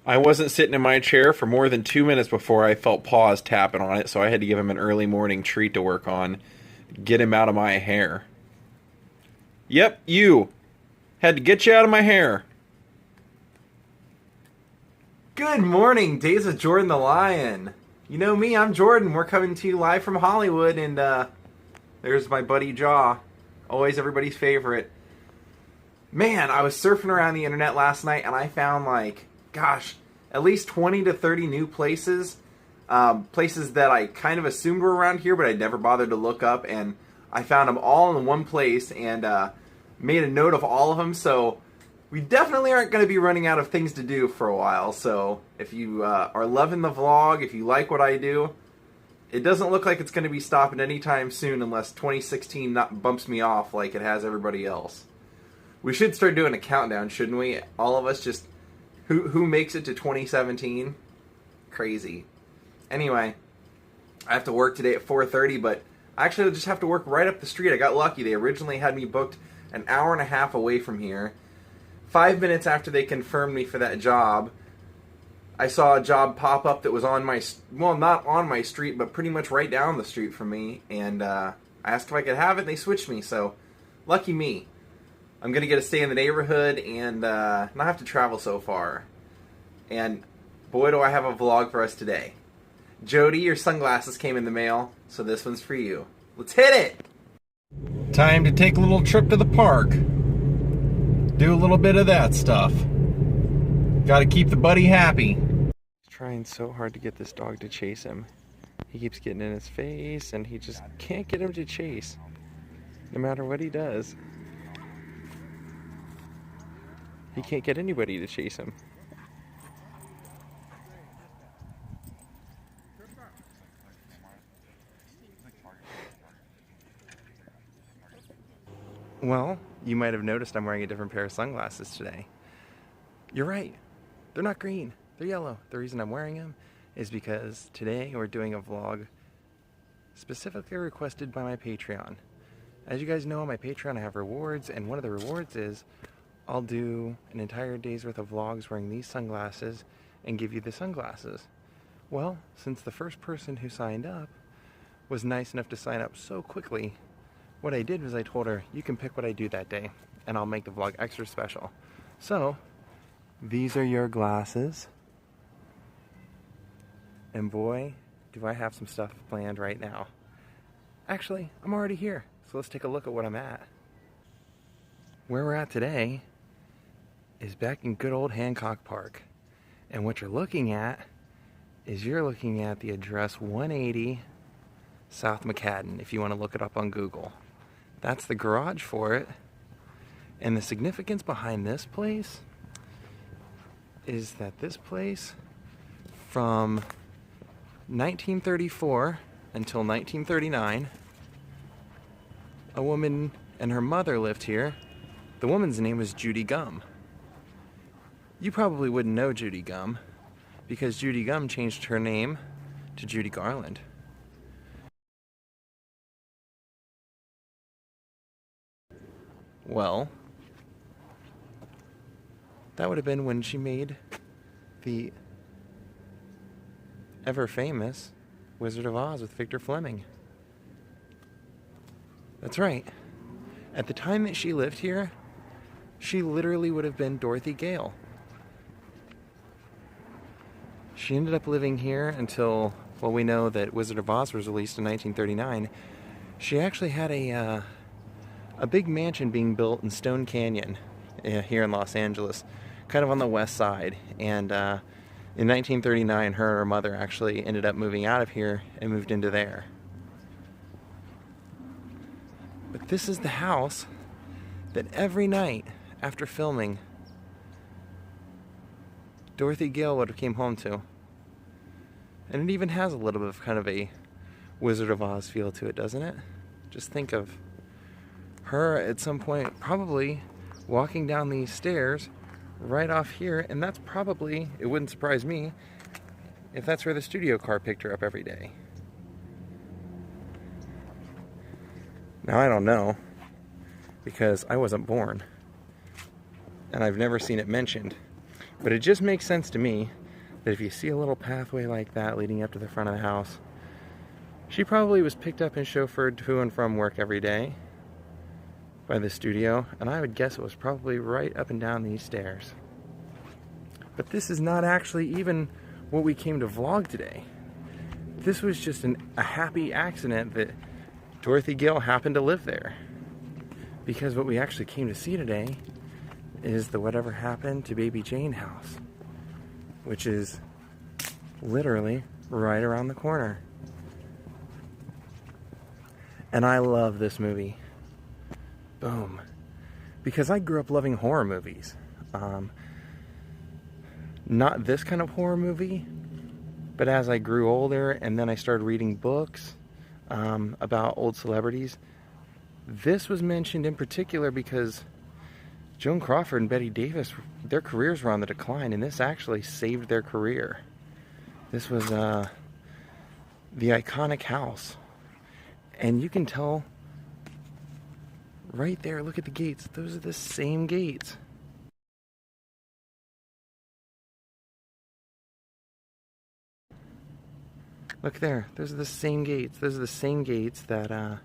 I wasn't sitting in my chair for more than 2 minutes before I felt paws tapping on it, so I had to give him an early morning treat to work on. Get him out of my hair. Yep, you. Had to get you out of my hair. Good morning, Daze with Jordan the Lion. You know me, I'm Jordan. We're coming to you live from Hollywood, and there's my buddy Jaw. Always everybody's favorite. Man, I was surfing around the internet last night, and I found, at least 20 to 30 new places. Places that I kind of assumed were around here, but I never bothered to look up, and I found them all in one place, and made a note of all of them, so we definitely aren't going to be running out of things to do for a while. So if you are loving the vlog, if you like what I do, it doesn't look like it's going to be stopping anytime soon unless 2016 not bumps me off like it has everybody else. We should start doing a countdown, shouldn't we? All of us just, who makes it to 2017? Crazy. Anyway, I have to work today at 4:30, but actually I just have to work right up the street. I got lucky. They originally had me booked an hour and a half away from here. 5 minutes after they confirmed me for that job, I saw a job pop up that was on my, well, not on my street, but pretty much right down the street from me, and I asked if I could have it, and they switched me, so lucky me. I'm going to get to stay in the neighborhood and not have to travel so far. And boy, do I have a vlog for us today. Jody, your sunglasses came in the mail, so this one's for you. Let's hit it! Time to take a little trip to the park. Do a little bit of that stuff. Gotta keep the buddy happy. He's trying so hard to get this dog to chase him. He keeps getting in his face and he just can't get him to chase. No matter what he does. He can't get anybody to chase him. Well, you might have noticed I'm wearing a different pair of sunglasses today. You're right. They're not green. They're yellow. The reason I'm wearing them is because today we're doing a vlog specifically requested by my Patreon. As you guys know, on my Patreon I have rewards, and one of the rewards is I'll do an entire day's worth of vlogs wearing these sunglasses and give you the sunglasses. Well, since the first person who signed up was nice enough to sign up so quickly, what I did was I told her, you can pick what I do that day, and I'll make the vlog extra special. So, these are your glasses. And boy, do I have some stuff planned right now. Actually, I'm already here, so let's take a look at what I'm at. Where we're at today is back in good old Hancock Park. And what you're looking at is you're looking at the address 180 South McCadden, if you want to look it up on Google. That's the garage for it. And the significance behind this place is that this place, from 1934 until 1939, a woman and her mother lived here. The woman's name was Judy Gum. You probably wouldn't know Judy Gum because Judy Gum changed her name to Judy Garland. Well, that would have been when she made the ever famous Wizard of Oz with Victor Fleming. That's right. At the time that she lived here, she literally would have been Dorothy Gale. She ended up living here until, well, we know that Wizard of Oz was released in 1939. She actually had a big mansion being built in Stone Canyon here in Los Angeles, kind of on the west side. And in 1939, her and her mother actually ended up moving out of here and moved into there. But this is the house that every night after filming, Dorothy Gale would have came home to. And it even has a little bit of kind of a Wizard of Oz feel to it, doesn't it? Just think of her at some point probably walking down these stairs right off here, and that's probably, it wouldn't surprise me if that's where the studio car picked her up every day. Now I don't know, because I wasn't born and I've never seen it mentioned, But it just makes sense to me that if you see a little pathway like that leading up to the front of the house, she probably was picked up and chauffeured to and from work every day by the studio, and I would guess it was probably right up and down these stairs. But this is not actually even what we came to vlog today. This was just a happy accident that Dorothy Gill happened to live there. Because what we actually came to see today is the Whatever Happened to Baby Jane house, which is literally right around the corner. And I love this movie. Boom. Because I grew up loving horror movies. Not this kind of horror movie, but as I grew older and then I started reading books about old celebrities, this was mentioned in particular because Joan Crawford and Bette Davis, their careers were on the decline, and this actually saved their career. This was the iconic house. And you can tell right there, look at the gates. Those are the same gates. Look there, those are the same gates. Those are the same gates that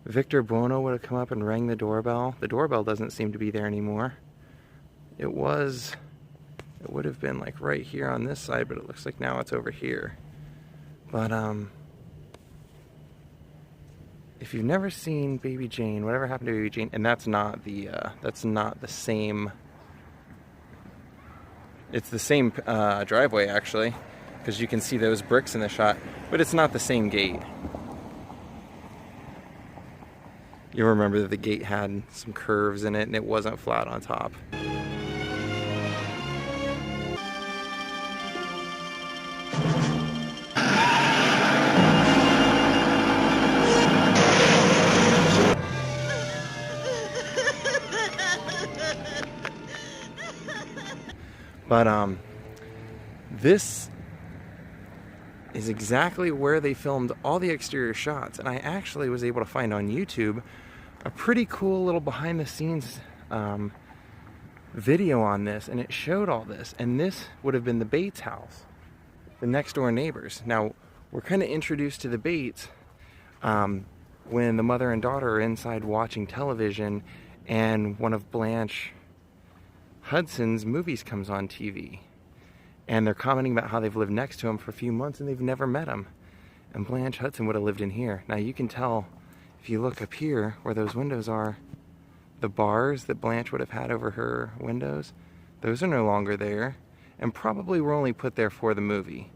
Victor Buono would have come up and rang the doorbell. The doorbell doesn't seem to be there anymore. It would have been like right here on this side, but it looks like now it's over here. But if you've never seen Baby Jane, Whatever Happened to Baby Jane, and that's not the same. It's the same driveway actually, because you can see those bricks in the shot, but it's not the same gate. You'll remember that the gate had some curves in it and it wasn't flat on top. But this is exactly where they filmed all the exterior shots, and I actually was able to find on YouTube a pretty cool little behind the scenes video on this, and it showed all this, and this would have been the Bates house, the next door neighbors. Now we're kind of introduced to the Bates when the mother and daughter are inside watching television and one of Blanche Hudson's movies comes on TV, and they're commenting about how they've lived next to him for a few months and they've never met him. And Blanche Hudson would have lived in here. Now you can tell if you look up here where those windows are, the bars that Blanche would have had over her windows, those are no longer there, and probably were only put there for the movie.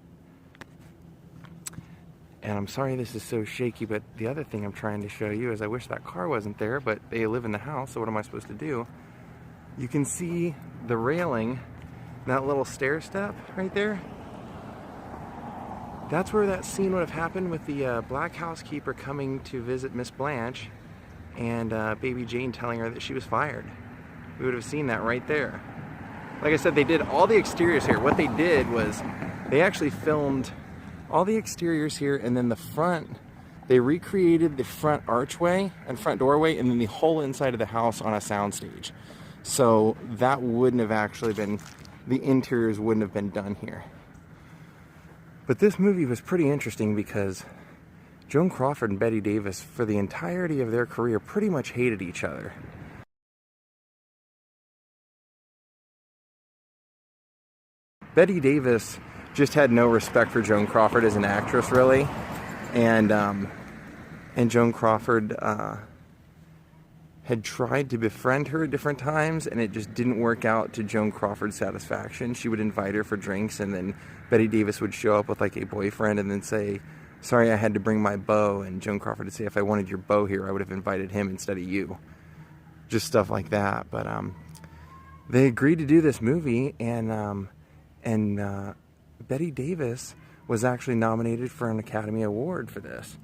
And I'm sorry this is so shaky, but the other thing I'm trying to show you is I wish that car wasn't there, but they live in the house, so what am I supposed to do? You can see the railing, that little stair step right there. That's where that scene would have happened with the black housekeeper coming to visit Miss Blanche and Baby Jane telling her that she was fired. We would have seen that right there. Like I said, they did all the exteriors here. What they did was they actually filmed all the exteriors here, and then the front, they recreated the front archway and front doorway and then the whole inside of the house on a soundstage. So that wouldn't have actually been, the interiors wouldn't have been done here. But this movie was pretty interesting because Joan Crawford and Bette Davis, for the entirety of their career, pretty much hated each other. Bette Davis just had no respect for Joan Crawford as an actress, really. And Joan Crawford had tried to befriend her at different times, and it just didn't work out to Joan Crawford's satisfaction. She would invite her for drinks, and then Bette Davis would show up with like a boyfriend and then say, "Sorry, I had to bring my beau," and Joan Crawford would say, "If I wanted your beau here, I would have invited him instead of you." Just stuff like that. But they agreed to do this movie, and Bette Davis was actually nominated for an Academy Award for this.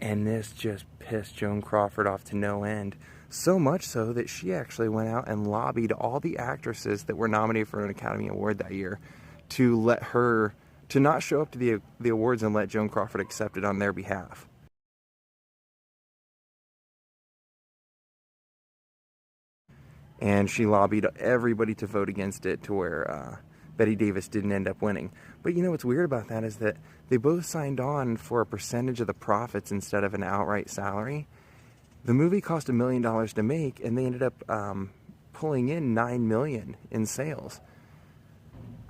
And this just pissed Joan Crawford off to no end. So much so that she actually went out and lobbied all the actresses that were nominated for an Academy Award that year to let her, to not show up to the awards and let Joan Crawford accept it on their behalf. and she lobbied everybody to vote against it to where Bette Davis didn't end up winning. But you know what's weird about that is that they both signed on for a percentage of the profits instead of an outright salary. The movie cost $1 million to make, and they ended up pulling in $9 million in sales.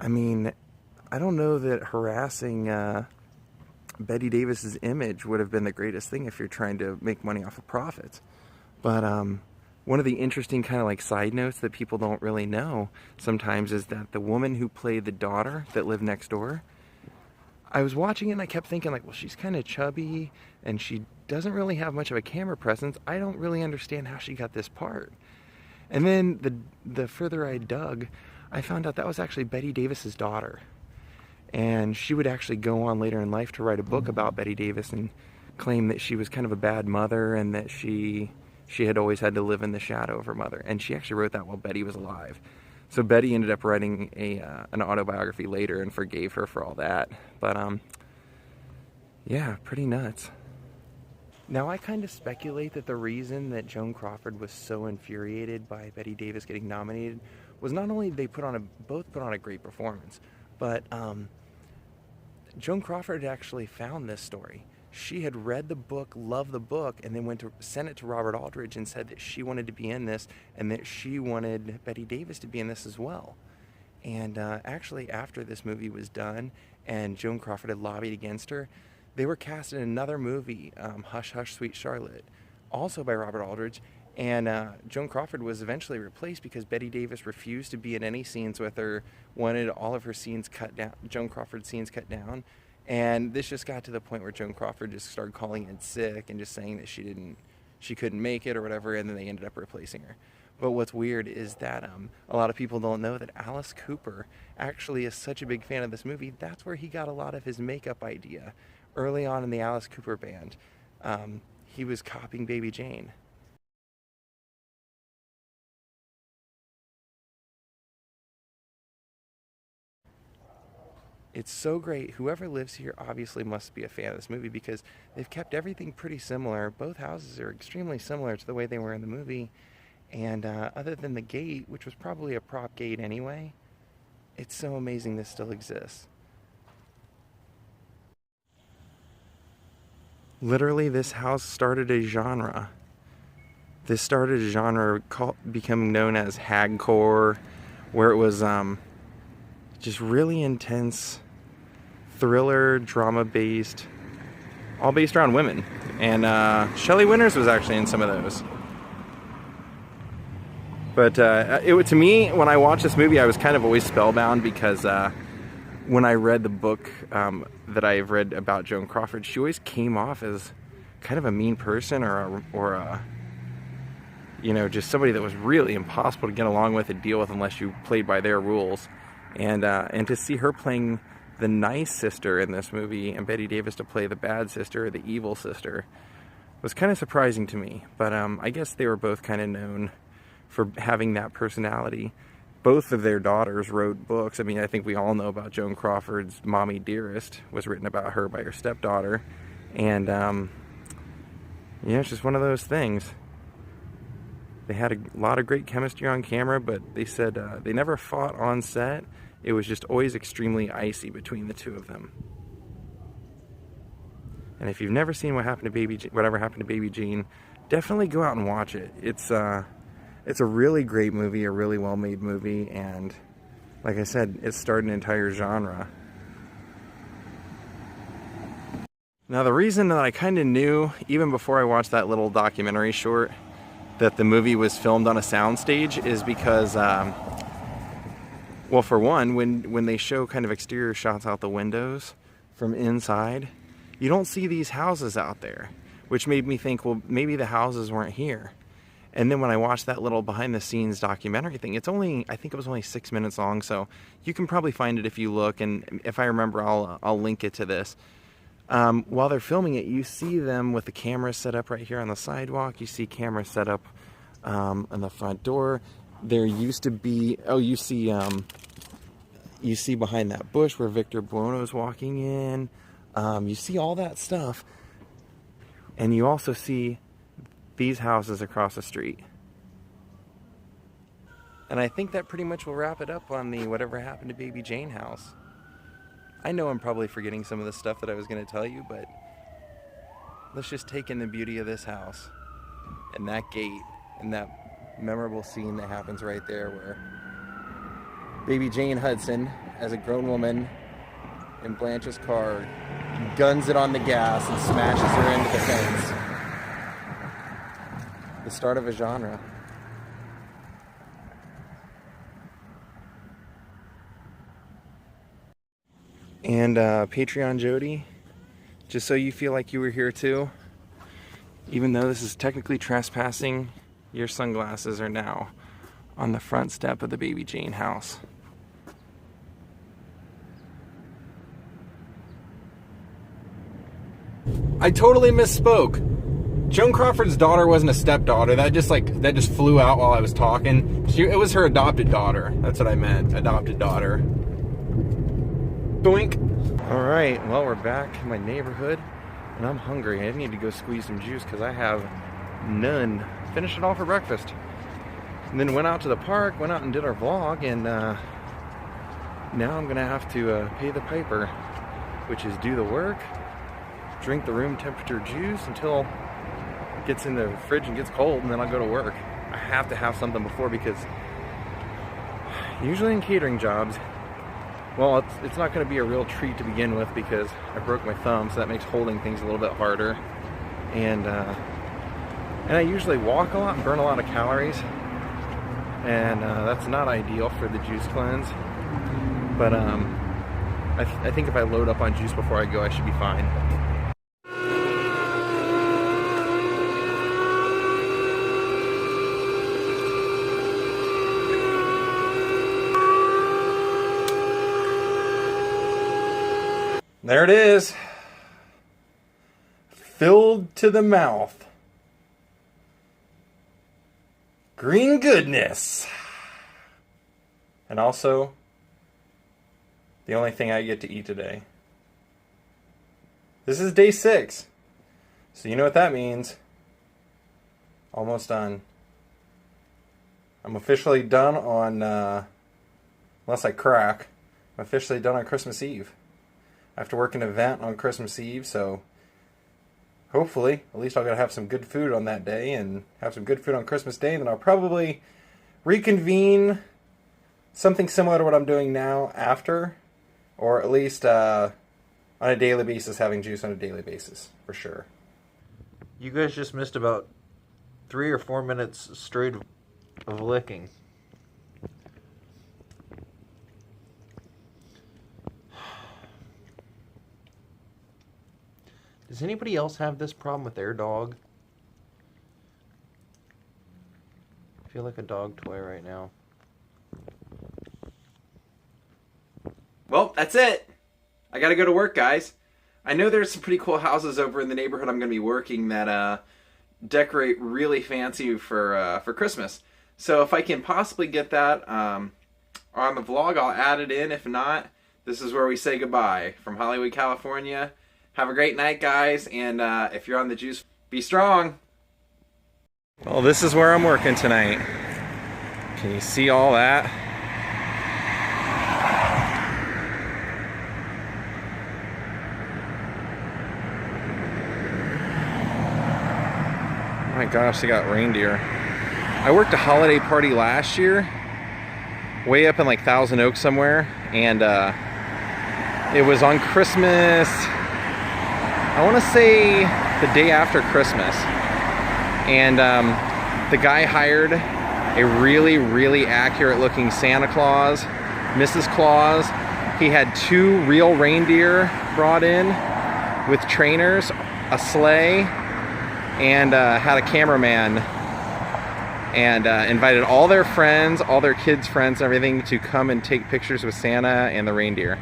I mean, I don't know that harassing Bette Davis's image would have been the greatest thing if you're trying to make money off of profits. But one of the interesting kind of like side notes that people don't really know sometimes is that the woman who played the daughter that lived next door, I was watching it and I kept thinking like, well, she's kind of chubby and she doesn't really have much of a camera presence. I don't really understand how she got this part. And then the further I dug, I found out that was actually Bette Davis's daughter. And she would actually go on later in life to write a book about Bette Davis and claim that she was kind of a bad mother and that she had always had to live in the shadow of her mother. And she actually wrote that while Bette was alive. So Bette ended up writing an autobiography later and forgave her for all that. But yeah, pretty nuts. Now I kind of speculate that the reason that Joan Crawford was so infuriated by Bette Davis getting nominated was not only they both put on a great performance, but Joan Crawford actually found this story. She had read the book, loved the book, and then sent it to Robert Aldridge and said that she wanted to be in this and that she wanted Bette Davis to be in this as well. And actually, after this movie was done and Joan Crawford had lobbied against her, they were cast in another movie, Hush Hush Sweet Charlotte, also by Robert Aldridge. And Joan Crawford was eventually replaced because Bette Davis refused to be in any scenes with her, wanted all of her scenes cut down, Joan Crawford's scenes cut down. And this just got to the point where Joan Crawford just started calling in sick and just saying that she couldn't make it or whatever, and then they ended up replacing her. But what's weird is that a lot of people don't know that Alice Cooper actually is such a big fan of this movie. That's where he got a lot of his makeup idea. Early on in the Alice Cooper band, he was copying Baby Jane. It's so great. Whoever lives here obviously must be a fan of this movie because they've kept everything pretty similar. Both houses are extremely similar to the way they were in the movie. And other than the gate, which was probably a prop gate anyway, it's so amazing this still exists. Literally, this house started a genre. This started a genre becoming known as hagcore, where it was just really intense, thriller, drama-based, all based around women. And Shelley Winters was actually in some of those. But to me, when I watched this movie, I was kind of always spellbound because when I read the book that I've read about Joan Crawford, she always came off as kind of a mean person or a, you know, just somebody that was really impossible to get along with and deal with unless you played by their rules. And to see her playing the nice sister in this movie and Bette Davis to play the bad sister, the evil sister, was kind of surprising to me. But I guess they were both kind of known for having that personality. Both of their daughters wrote books. I mean, I think we all know about Joan Crawford's Mommy Dearest was written about her by her stepdaughter. And yeah, it's just one of those things. They had a lot of great chemistry on camera, but they said they never fought on set. It was just always extremely icy between the two of them. And if you've never seen whatever happened to Baby Jane, definitely go out and watch it. It's a really great movie, a really well-made movie, and like I said, it started an entire genre. Now, the reason that I kind of knew, even before I watched that little documentary short, that the movie was filmed on a soundstage is because, well, for one, when they show kind of exterior shots out the windows from inside, you don't see these houses out there, which made me think, well, maybe the houses weren't here. And then when I watched that little behind-the-scenes documentary thing, I think it was only 6 minutes long, so you can probably find it if you look, and if I remember, I'll link it to this. While they're filming it, you see them with the camera set up right here on the sidewalk. You see cameras set up on the front door. There used to be, you see behind that bush where Victor Buono's walking in. You see all that stuff, and you also see these houses across the street. And I think that pretty much will wrap it up on the whatever happened to Baby Jane house. I know I'm probably forgetting some of the stuff that I was going to tell you, but let's just take in the beauty of this house and that gate and that memorable scene that happens right there where Baby Jane Hudson, as a grown woman in Blanche's car, guns it on the gas and smashes her into the fence. The start of a genre. And Patreon Jody, just so you feel like you were here too, even though this is technically trespassing, your sunglasses are now on the front step of the Baby Jane house. I totally misspoke. Joan Crawford's daughter wasn't a stepdaughter. That just flew out while I was talking. It was her adopted daughter. That's what I meant. Adopted daughter. Doink. All right. Well, we're back in my neighborhood, and I'm hungry. I need to go squeeze some juice because I have none. Finished it all for breakfast, and then went out to the park. Went out and did our vlog, and now I'm gonna have to pay the piper, which is do the work, drink the room temperature juice until it gets in the fridge and gets cold, and then I'll go to work. I have to have something before, because usually in catering jobs, well, it's not going to be a real treat to begin with because I broke my thumb, so that makes holding things a little bit harder. And I usually walk a lot and burn a lot of calories, and that's not ideal for the juice cleanse. But I think if I load up on juice before I go, I should be fine. There it is. Filled to the mouth. Green goodness. And also, the only thing I get to eat today. This is day 6. So you know what that means. Almost done. I'm officially done on, unless I crack, I'm officially done on Christmas Eve. I have to work an event on Christmas Eve, so hopefully, at least I'll get to have some good food on that day and have some good food on Christmas Day, and then I'll probably reconvene something similar to what I'm doing now after, or at least on a daily basis, having juice on a daily basis, for sure. You guys just missed about 3 or 4 minutes straight of licking. Does anybody else have this problem with their dog? I feel like a dog toy right now. Well, that's it. I gotta go to work, guys. I know there's some pretty cool houses over in the neighborhood I'm gonna be working that decorate really fancy for Christmas. So if I can possibly get that on the vlog, I'll add it in. If not, this is where we say goodbye from Hollywood, California. Have a great night, guys, and if you're on the juice, be strong. Well, this is where I'm working tonight. Can you see all that? Oh my gosh, they got reindeer. I worked a holiday party last year, way up in like Thousand Oaks somewhere, and it was on Christmas. I want to say the day after Christmas, and the guy hired a really, really accurate looking Santa Claus, Mrs. Claus. He had 2 real reindeer brought in with trainers, a sleigh, and had a cameraman, and invited all their friends, all their kids' friends and everything to come and take pictures with Santa and the reindeer.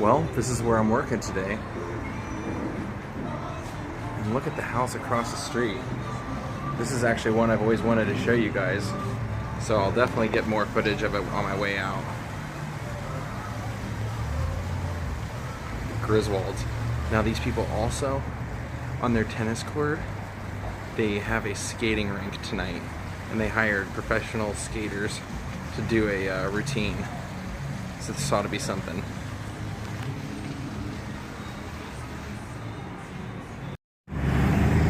Well, this is where I'm working today. And look at the house across the street. This is actually one I've always wanted to show you guys. So I'll definitely get more footage of it on my way out. Griswolds. Now these people also, on their tennis court, they have a skating rink tonight. and they hired professional skaters to do a routine. So this ought to be something.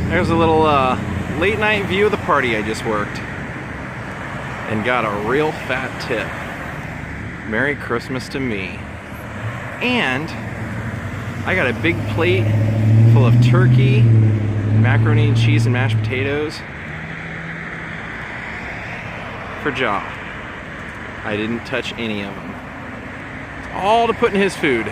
There's a little late night view of the party I just worked. And got a real fat tip. Merry Christmas to me. And I got a big plate full of turkey, macaroni and cheese and mashed potatoes for Ja. I didn't touch any of them. All to put in his food.